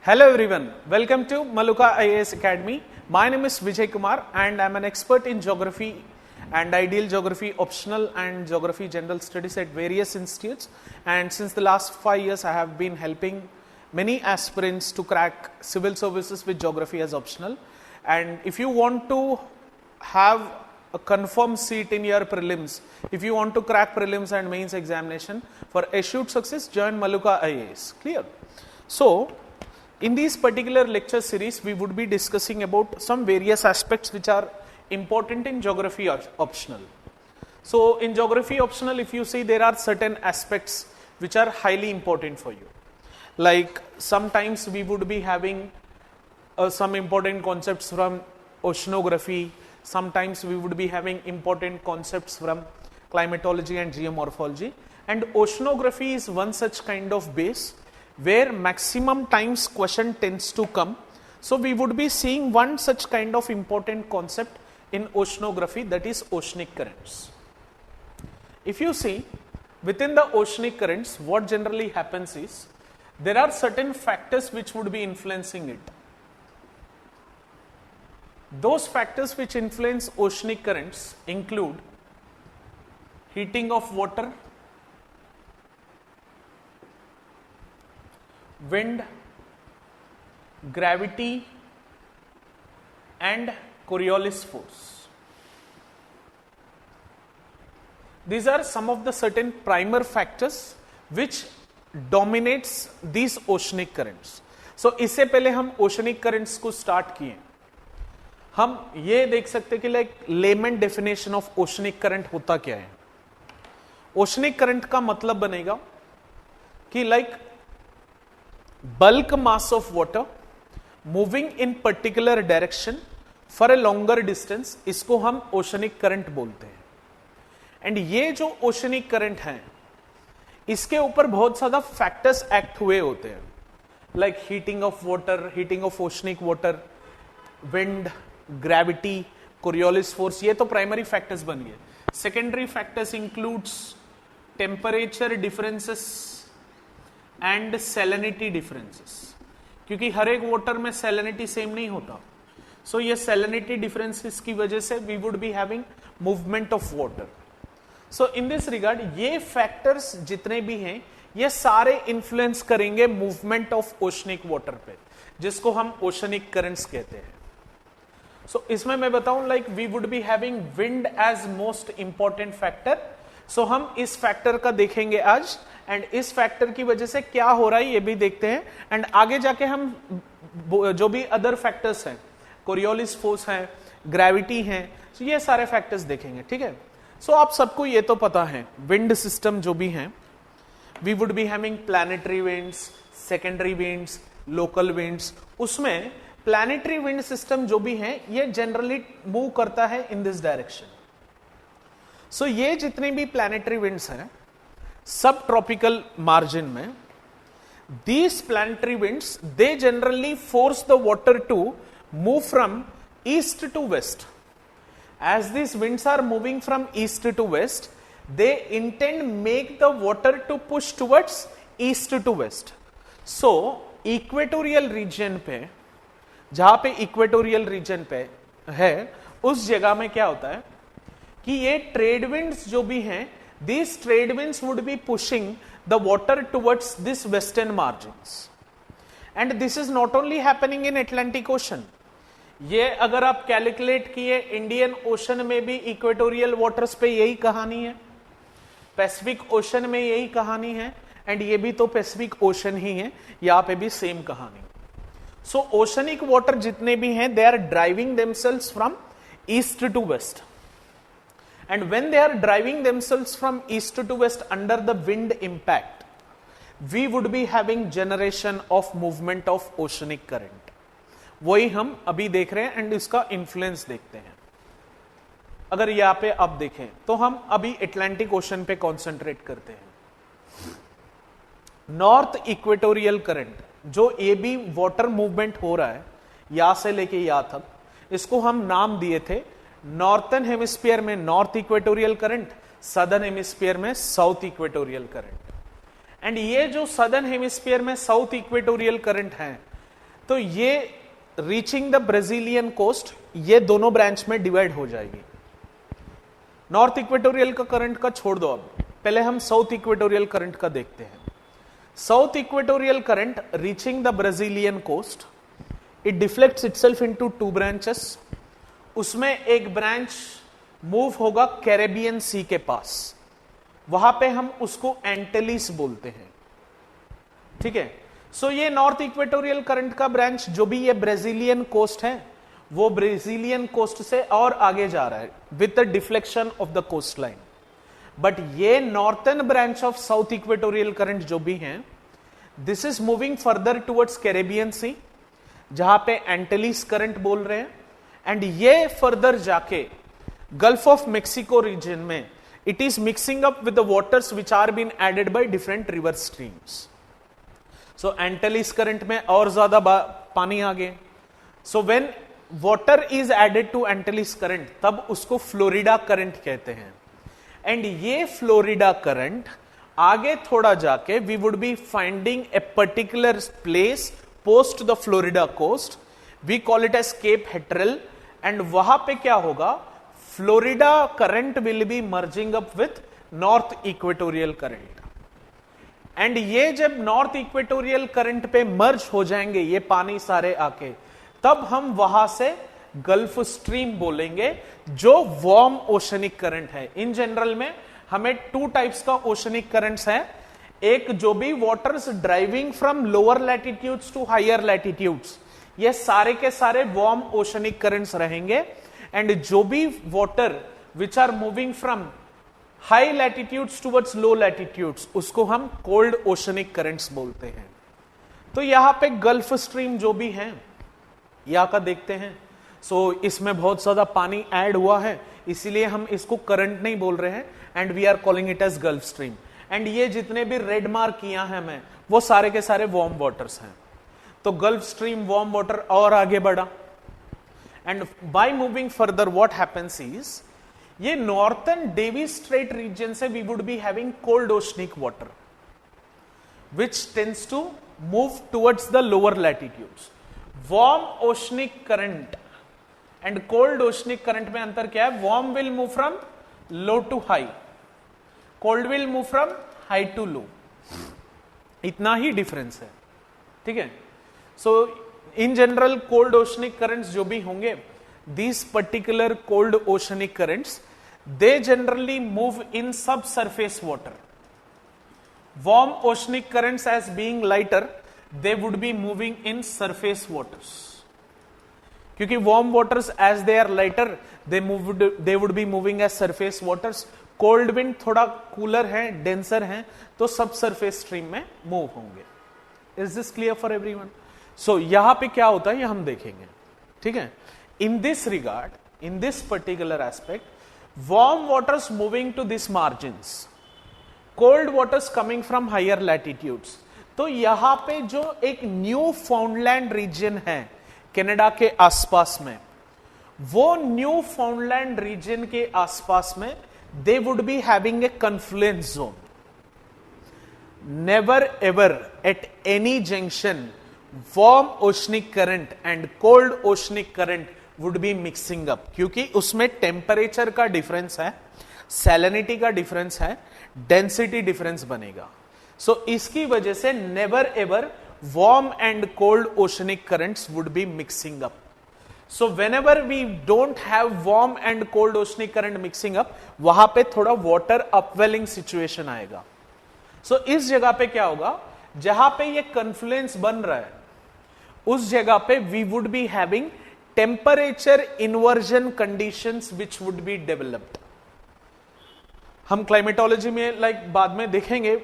Hello everyone, welcome to Maluka IAS Academy. My name is Vijay Kumar and I am an expert in geography and ideal geography optional and geography general studies at various institutes, and since the last 5 years I have been helping many aspirants to crack civil services with geography as optional. And if you want to have a confirmed seat in your prelims, if you want to crack prelims and mains examination for assured success, join Maluka IAS. Clear? So in this particular lecture series, we would be discussing about some various aspects which are important in geography optional. So in geography optional, if you see, there are certain aspects which are highly important for you. Like sometimes we would be having some important concepts from oceanography, sometimes we would be having important concepts from climatology and geomorphology, and oceanography is one such kind of base where maximum times question tends to come. So we would be seeing one such kind of important concept in oceanography, that is oceanic currents. If you see, within the oceanic currents, what generally happens is there are certain factors which would be influencing it. Those factors which influence oceanic currents include heating of water, wind, gravity, and Coriolis force. These are some of the certain primer factors which dominates these oceanic currents. So इससे पहले हम oceanic currents को start किए, हम ये देख सकते कि like lemon definition of oceanic current होता क्या है. ओशनिक करंट का मतलब बनेगा कि like bulk mass of water moving in particular direction for a longer distance, इसको हम ओशनिक करंट बोलते हैं. एंड ये जो ओशनिक करंट है, इसके ऊपर बहुत ज्यादा फैक्टर्स एक्ट हुए होते हैं, like heating of water, heating of oceanic water, wind, gravity, Coriolis force. ये तो प्राइमरी फैक्टर्स बन गए. Secondary factors includes temperature differences and salinity differences, क्योंकि हर एक वाटर में सैलिनिटी सेम नहीं होता. सो ये सैलिनिटी डिफरेंसेस की वजह से we would be having movement of water. So in this regard ये फैक्टर्स जितने भी हैं, ये सारे इन्फ्लुएंस करेंगे मूवमेंट ऑफ ओशनिक वाटर पे, जिसको हम ओशनिक करंट्स कहते हैं. सो इसमें मैं बताऊं, like we would be having wind as most important factor. So हम इस फैक्टर का देखेंगे आज, एंड इस फैक्टर की वजह से क्या हो रहा है ये भी देखते हैं. एंड आगे जाके हम जो भी अदर फैक्टर्स हैं, कोरियोलिस फोर्स है, ग्रेविटी है, so ये सारे फैक्टर्स देखेंगे. ठीक है. सो आप सबको ये तो पता है, विंड सिस्टम जो भी है, we would be having planetary winds, secondary winds, local winds. उसमें प्लैनेटरी विंड सिस्टम जो भी है, ये जनरली मूव करता है इन दिस डायरेक्शन. सो ये जितने भी प्लैनेटरी विंड्स हैं सब ट्रॉपिकल मार्जिन में, these planetary winds, they generally force the water to move from east to west. As these winds are moving from east to west, they intend make the water to push towards east to west. So equatorial region पे, जहां पे equatorial region पे है, उस जगह में क्या होता है कि ये ट्रेड विंड्स जो भी हैं, these trade winds would be pushing the water towards this western margins. And this is not only happening in Atlantic Ocean. ये अगर आप कैलकुलेट किए, इंडियन ओशन में भी इक्वेटोरियल वाटर्स पे यही कहानी है, पैसिफिक ओशन में यही कहानी है, एंड ये भी तो पैसिफिक ओशन ही है, यहां पे भी सेम कहानी. सो ओशनिक वाटर जितने भी हैं, they are driving themselves from east to west. And when they are driving themselves from east to west under the wind impact, we would be having generation of movement of oceanic current. वही हम अभी देख रहे हैं and इसका influence देखते हैं. अगर यहां पे आप देखें तो हम अभी अटलांटिक ओशन पे कॉन्सेंट्रेट करते हैं. नॉर्थ इक्वेटोरियल करंट, जो ये भी वाटर मूवमेंट हो रहा है यहां से लेके यहां तक, इसको हम नाम दिए थे नॉर्थन हेमिस्फीयर में north equatorial current, southern hemisphere में साउथ इक्वेटोरियल करंट. एंड ये जो सदर्न हेमिस्फीयर में साउथ इक्वेटोरियल करंट है, तो ये रीचिंग द ब्राजीलियन कोस्ट, ये दोनों ब्रांच में डिवाइड हो जाएगी। नॉर्थ इक्वेटोरियल का करंट का छोड़ दो, अब पहले हम साउथ इक्वेटोरियल करंट का देखते हैं। South equatorial current reaching the Brazilian coast, it deflects itself into 2 branches. उसमें एक ब्रांच मूव होगा कैरेबियन सी के पास, वहां पे हम उसको एंटेलिस बोलते हैं, ठीक है। सो ये नॉर्थ इक्वेटोरियल करंट का ब्रांच जो भी ये ब्राजीलियन कोस्ट है, वो ब्राजीलियन कोस्ट से और आगे जा रहा है with the deflection of the coast line. But ये northern branch of south equatorial current जो भी है, this is moving further towards Caribbean sea, जहां पे एंटेलिस करंट बोल रहे हैं, एंड ये फर्दर जाके गल्फ ऑफ मेक्सिको रीजन में it is mixing up with the waters which are been added by different river streams. So Antilles current में और ज्यादा पानी आ गए। So when water is added to Antilles current, तब उसको फ्लोरिडा करंट कहते हैं। एंड ये फ्लोरिडा करंट आगे थोड़ा जाके we would be finding a particular place post the Florida coast, we call it as cape Hatteras, and वहां पे क्या होगा, Florida current will be merging up with north equatorial current. And ये जब north equatorial current पे मर्ज हो जाएंगे ये पानी सारे आके, तब हम वहां से गल्फ स्ट्रीम बोलेंगे, जो वार्म ओशनिक करंट है। इन जनरल में हमें 2 टाइप्स का ओशनिक करंट्स है, एक जो भी waters driving from lower latitudes to higher latitudes, ये सारे के सारे वार्म ओशनिक करंट्स रहेंगे। एंड जो भी water which are moving from high latitudes towards low latitudes, उसको हम कोल्ड ओशनिक करंट्स बोलते हैं। तो यहां पे गल्फ स्ट्रीम जो भी है यहां का देखते हैं। सो इसमें बहुत ज्यादा पानी ऐड हुआ है, इसीलिए हम इसको करंट नहीं बोल रहे हैं, and we are calling it as Gulf Stream. And ये जितने भी रेड मार्क किया है मैं, वो सारे के सारे वार्म वाटर्स हैं। तो गल्फ स्ट्रीम वार्म वाटर और आगे बढ़ा, and by moving further what happens is, ये नॉर्थर्न डेविस स्ट्रेट रीजन से we would be having cold oceanic water which tends to move towards the lower latitudes. Warm oceanic current and cold oceanic current में अंतर क्या है, warm will move from low to high, cold will move from high to low, इतना ही difference है, ठीक है। So in general cold oceanic currents जो भी होंगे, these particular cold oceanic currents, they generally move in subsurface water. Warm oceanic currents as being lighter, they would be moving in surface waters. क्योंकि warm waters as they are lighter, they would be moving as surface waters. Cold wind थोड़ा cooler है, denser है, तो subsurface stream में move होंगे। Is this clear for everyone? So यहां पे क्या होता है ये हम देखेंगे, ठीक है। In this regard, in this particular aspect, warm waters moving to these margins, cold waters coming from higher latitudes. तो यहां पे जो एक न्यू फाउंडलैंड रीजन है कनाडा के आसपास में, वो न्यू फाउंडलैंड रीजन के आसपास में they would be having a confluence zone. Never ever at any junction warm oceanic current and cold oceanic current would be mixing up, क्योंकि उसमें टेम्परेचर का डिफरेंस है, सैलिनिटी का डिफरेंस है, डेंसिटी डिफरेंस बनेगा। सो इसकी वजह से never ever warm and cold oceanic currents would be mixing up. So whenever we don't have warm and cold oceanic current mixing up, वहां पे थोड़ा वाटर अपवेलिंग सिचुएशन आएगा। सो इस जगह पे क्या होगा, जहां पे ये कन्फ्लुएंस बन रहा है, उस जगह पे we would be having temperature inversion conditions which would be developed. हम क्लाइमेटोलॉजी में बाद में देखेंगे,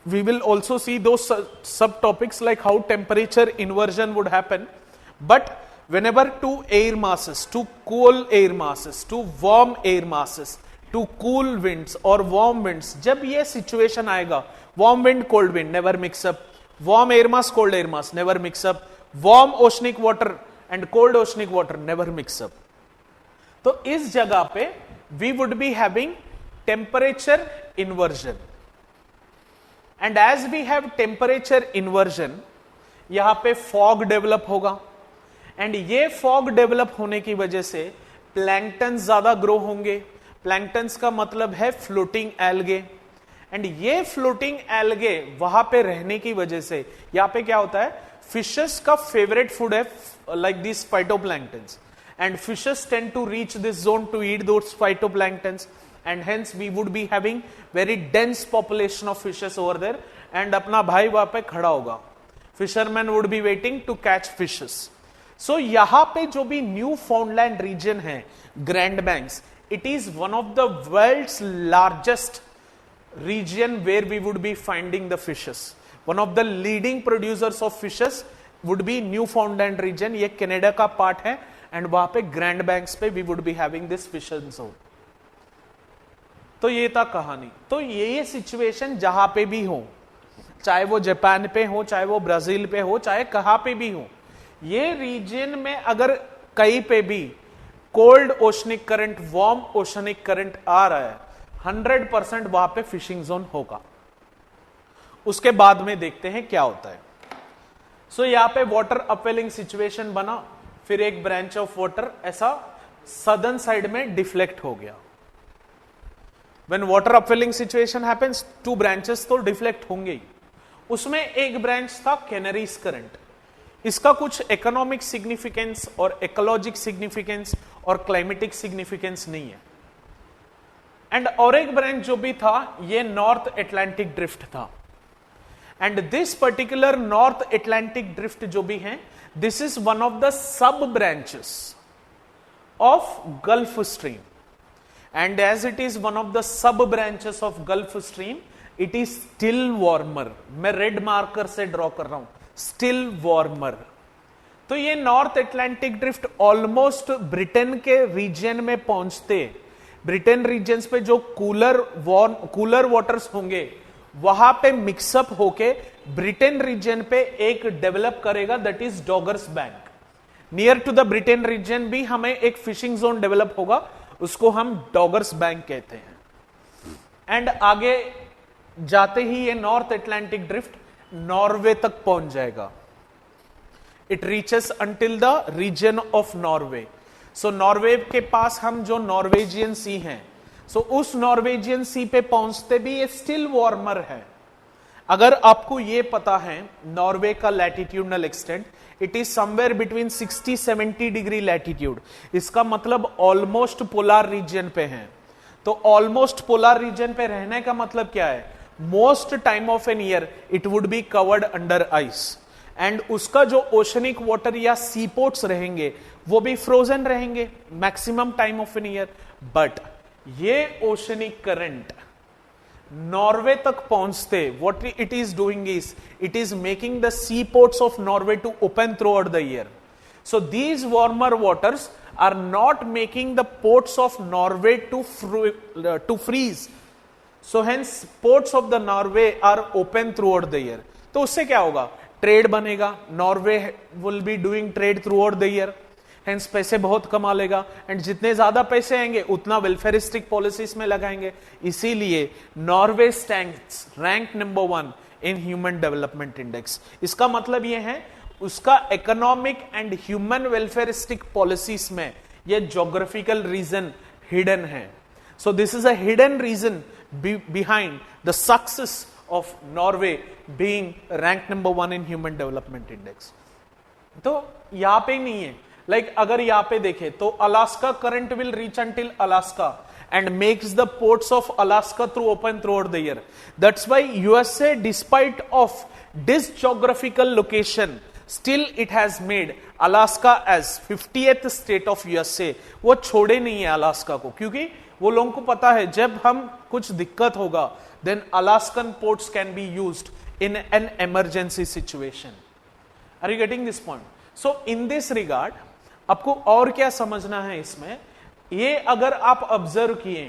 वी विल ऑल्सो सी दो सब topics like how temperature inversion would happen. But whenever two air masses, two cool air masses, two warm air masses, two cool winds or warm winds, जब ये situation आएगा, warm wind cold wind never mix up, warm air mass cold air mass never mix up, warm oceanic water and cold oceanic water never mix up. तो इस जगह पे we would be having temperature inversion, and as we have temperature inversion, यहां पे fog develop होगा, and ये fog develop होने की वजह से प्लैंकटन ज्यादा ग्रो होंगे। प्लैंकटन्स का मतलब है फ्लोटिंग एल्गे, एंड ये फ्लोटिंग एल्गे वहां पे रहने की वजह से यहां पे क्या होता है, फिशेस का फेवरेट फूड है like this phytoplanktons, and fishes tend to reach this zone to eat those phytoplanktons, and hence we would be having very dense population of fishes over there, and अपना भाई वहां पे खड़ा होगा, fishermen would be waiting to catch fishes. So यहां पे जो भी न्यू फाउंडलैंड रीजन है grand banks, it is one of the world's largest region where we would be finding the fishes. One of the leading producers of fishes would be Newfoundland region, ये Canada का part है, and वहां पे Grand Banks पे we would be having this fishing zone. तो ये था कहानी। तो ये सिचुएशन जहां पे भी हो, चाहे वो जापान पे हो, चाहे वो ब्राजील पे हो, चाहे कहां पे भी हो, ये रीजन में अगर कहीं पे भी cold oceanic current, warm oceanic current आ रहा है, 100% वहां पे फिशिंग जोन होगा। उसके बाद में देखते हैं क्या होता है। सो यहां पे वाटर अपवेलिंग सिचुएशन बना, फिर एक ब्रांच ऑफ वाटर ऐसा सदर्न साइड में डिफ्लेक्ट हो गया। When water upwelling situation happens, two branches तो डिफ्लेक्ट होंगे ही। उसमें एक ब्रांच था कैनरीज करंट, इसका कुछ इकोनॉमिक सिग्निफिकेंस और इकोलॉजिक सिग्निफिकेंस और क्लाइमेटिक सिग्निफिकेंस नहीं है। एंड और एक ब्रांच जो भी था ये नॉर्थ एटलांटिक ड्रिफ्ट था, and this particular north Atlantic drift जो भी है, this is one of the sub branches of Gulf Stream, and as it is one of the sub branches of Gulf Stream, it is still warmer. मैं red marker से draw कर रहा हूं, still warmer. तो ये north Atlantic drift almost Britain के reason में पहुंचते, ब्रिटेन रीजन पे जो कूलर वाटर्स होंगे वहां पे मिक्सअप होके ब्रिटेन रीजन पे एक डेवलप करेगा, that is Doggers Bank. Near to the Britain region भी हमें एक फिशिंग जोन डेवलप होगा, उसको हम डॉगर्स बैंक कहते हैं। एंड आगे जाते ही ये नॉर्थ एटलांटिक ड्रिफ्ट नॉर्वे तक पहुंच जाएगा। It reaches until the region of Norway. So Norway के पास हम जो नॉर्वेजियन सी हैं, सो उस नॉर्वेजियन सी पे पहुंचते भी ये स्टिल वार्मर है। अगर आपको ये पता है नॉर्वे का latitudinal extent, it is somewhere between 60-70 degree latitude, इसका मतलब ऑलमोस्ट पोलर रीजन पे है। तो ऑलमोस्ट पोलर रीजन पे रहने का मतलब क्या है, most time of an year it would be covered under ice, and उसका जो ओशनिक वाटर या सी पोर्ट्स रहेंगे वो भी फ्रोजन रहेंगे maximum time of an year. But ये ओशनिक करंट नॉर्वे तक पहुंचते, what it is doing is it is making the seaports of Norway to open throughout the year. So these warmer waters are not making the ports of Norway to freeze. So hence ports of the Norway are open throughout the year. तो उससे क्या होगा, trade बनेगा, Norway will be doing trade throughout the year. Hence पैसे बहुत कमा लेगा, and जितने ज्यादा पैसे आएंगे उतना वेलफेयरिस्टिक पॉलिसीज में लगाएंगे। इसीलिए Norway stands rank number 1 in human development index. इसका मतलब यह है उसका इकोनॉमिक एंड ह्यूमन वेलफेयरिस्टिक पॉलिसीज में यह ज्योग्राफिकल रीजन हिडन है। So this is a hidden reason behind the success of Norway being rank number 1 in human development index. तो यहां पे नहीं है, लाइक अगर यहां पे देखें तो Alaska current will reach until Alaska and makes the ports of Alaska through open throughout the year. That's why USA despite of this geographical location still it has made Alaska as 50th state of USA. वो छोड़े नहीं है Alaska को, क्योंकि वो लोगों को पता है जब हम कुछ दिक्कत होगा then Alaskan ports can be used in an emergency situation. Are you getting this point? So in this regard आपको और क्या समझना है इसमें, ये अगर आप ऑब्जर्व किए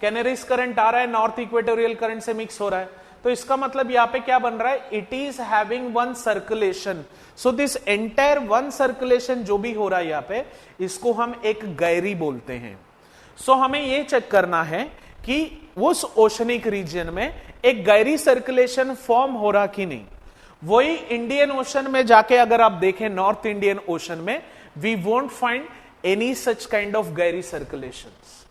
कैनरीज करंट आ रहा है नॉर्थ इक्वेटोरियल करंट से मिक्स हो रहा है, तो इसका मतलब यहां पे क्या बन रहा है, it is having one circulation. So this entire one circulation जो भी हो रहा है यहां पे, इसको हम एक गैरी बोलते हैं। सो हमें यह चेक करना है कि उस ओशनिक रीजन में एक गैरी सर्कुलेशन फॉर्म हो रहा कि नहीं। वही इंडियन ओशन में जाके अगर आप देखें, नॉर्थ इंडियन ओशन में we won't find any such kind of gyre circulations.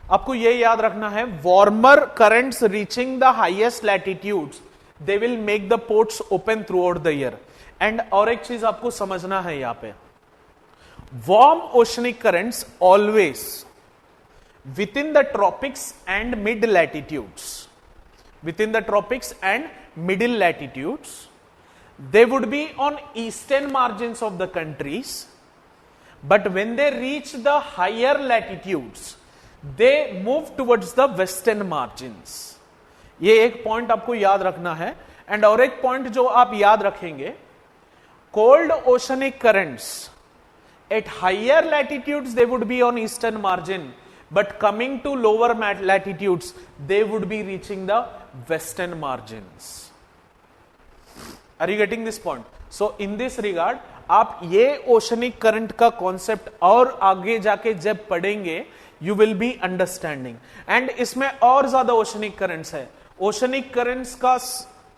आपको यह याद रखना है, warmer currents reaching the highest latitudes they will make the ports open throughout the year. And और एक चीज आपको समझना है यहां पे, warm oceanic currents always within the tropics and mid latitudes, within the tropics and middle latitudes, they would be on eastern margins of the countries, but when they reach the higher latitudes they move towards the western margins। ये एक point आपको याद रखना है। And और एक point जो आप याद रखेंगे, cold oceanic currents at higher latitudes they would be on eastern margin, but coming to lower latitudes they would be reaching the western margins। Are you getting this point? So in this regard आप ये oceanic current का concept और आगे जाके जब पढ़ेंगे you will be understanding. And इसमें और ज्यादा ओशनिक करंट्स है। ओशनिक करंट्स का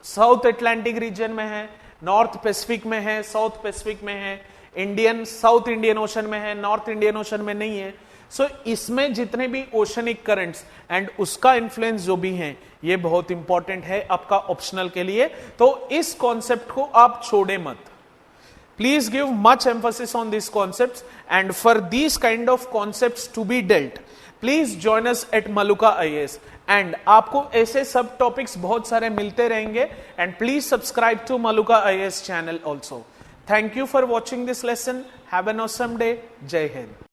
साउथ अटलांटिक रीजन में है, नॉर्थ पैसिफिक में है, साउथ पैसिफिक में है, इंडियन साउथ इंडियन ओशन में है, नॉर्थ इंडियन ओशन में नहीं है। सो इसमें जितने भी ओशनिक करंट्स एंड उसका इन्फ्लुएंस जो भी है ये बहुत इंपॉर्टेंट है आपका ऑप्शनल के लिए। तो इस कॉन्सेप्ट को आप छोड़े मत। Please give much emphasis on this concepts and for these kind of concepts to be dealt please join us at Maluka IAS. And आपको ऐसे सब टॉपिक्स बहुत सारे मिलते रहेंगे। And please subscribe to Maluka IAS channel also. Thank you for watching this lesson. Have an awesome day. जय हिंद।